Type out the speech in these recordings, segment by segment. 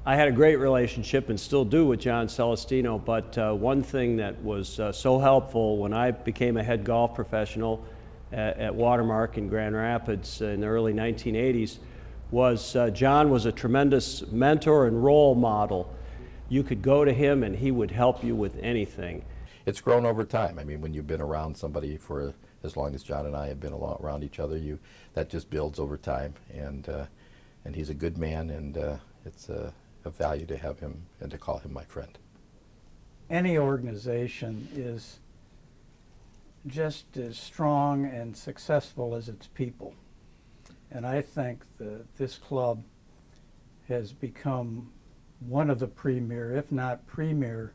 I had a great relationship and still do with John Celestino, but one thing that was so helpful when I became a head golf professional at Watermark in Grand Rapids in the early 1980s was John was a tremendous mentor and role model. You could go to him and he would help you with anything. It's grown over time. I mean, when you've been around somebody for as long as John and I have been around each other, that just builds over time. And he's a good man, and it's a value to have him and to call him my friend. Any organization is just as strong and successful as its people. And I think that this club has become one of the premier, if not premier,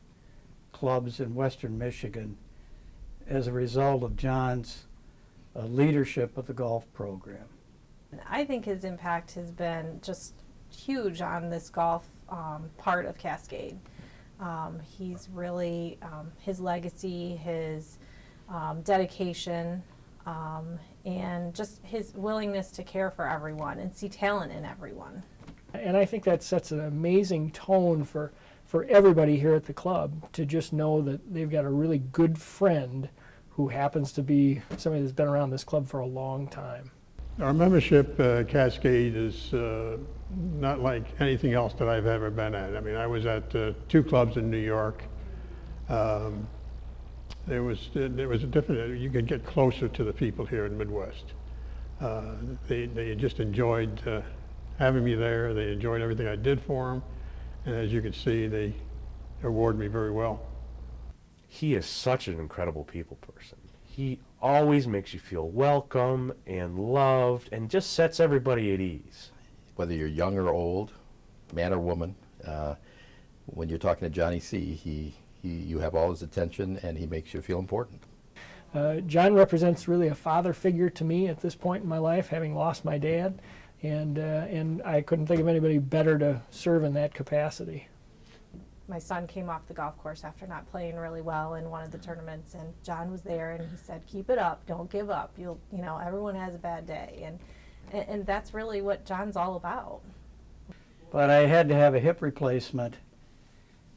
clubs in Western Michigan as a result of John's leadership of the golf program. I think his impact has been just huge on this golf part of Cascade. He's really, his legacy, his dedication, and just his willingness to care for everyone and see talent in everyone. And I think that sets an amazing tone for everybody here at the club to just know that they've got a really good friend who happens to be somebody that's been around this club for a long time. Our membership Cascade is not like anything else that I've ever been at. I mean, I was at 2 clubs in New York. There was a different, you could get closer to the people here in the Midwest. They just enjoyed having me there. They enjoyed everything I did for them. And as you can see, they reward me very well. He is such an incredible people person. He always makes you feel welcome and loved and just sets everybody at ease. Whether you're young or old, man or woman, when you're talking to Johnny C., you have all his attention and he makes you feel important. John represents really a father figure to me at this point in my life, having lost my dad, and I couldn't think of anybody better to serve in that capacity. My son came off the golf course after not playing really well in one of the tournaments, and John was there and he said, "Keep it up, don't give up. You know, everyone has a bad day." And that's really what John's all about. But I had to have a hip replacement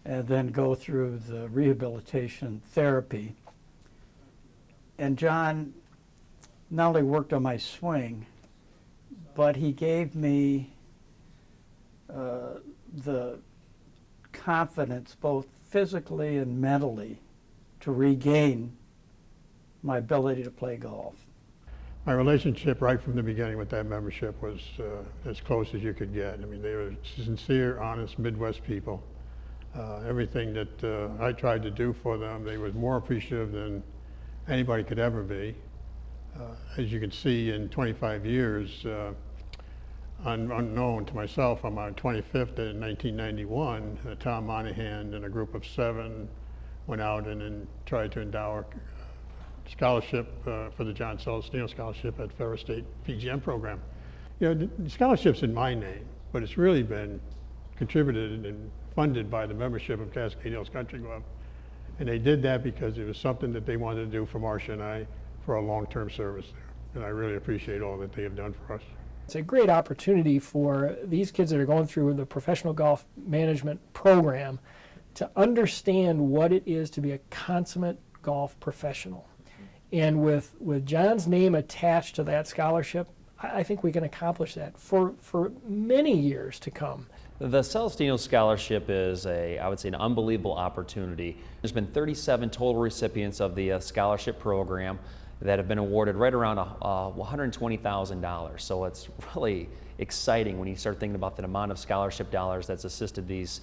and then go through the rehabilitation therapy. And John not only worked on my swing, but he gave me the confidence, both physically and mentally, to regain my ability to play golf. My relationship right from the beginning with that membership was as close as you could get. I mean, they were sincere, honest Midwest people. Everything that I tried to do for them, they were more appreciative than anybody could ever be. As you can see, in 25 years, unknown to myself, on my 25th in 1991, Tom Monahan and a group of 7 went out and tried to endow a scholarship for the John Celestino Scholarship at Ferris State PGM program. You know, the scholarship's in my name, but it's really been contributed and funded by the membership of Cascade Hills Country Club. And they did that because it was something that they wanted to do for Marcia and I for a long-term service there. And I really appreciate all that they have done for us. It's a great opportunity for these kids that are going through the professional golf management program to understand what it is to be a consummate golf professional. And with John's name attached to that scholarship, I think we can accomplish that for many years to come. The Celestino Scholarship is I would say, an unbelievable opportunity. There's been 37 total recipients of the scholarship program that have been awarded right around $120,000. So it's really exciting when you start thinking about the amount of scholarship dollars that's assisted these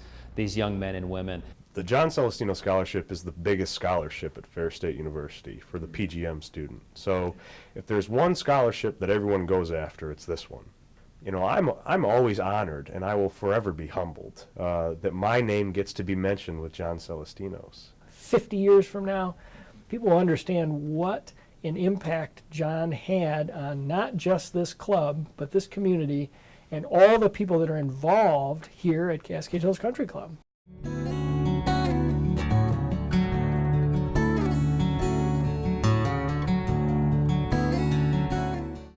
young men and women. The John Celestino Scholarship is the biggest scholarship at Ferris State University for the PGM student. So if there's one scholarship that everyone goes after, it's this one. You know, I'm always honored, and I will forever be humbled that my name gets to be mentioned with John Celestino's. 50 years from now, people will understand what an impact John had on not just this club, but this community and all the people that are involved here at Cascade Hills Country Club.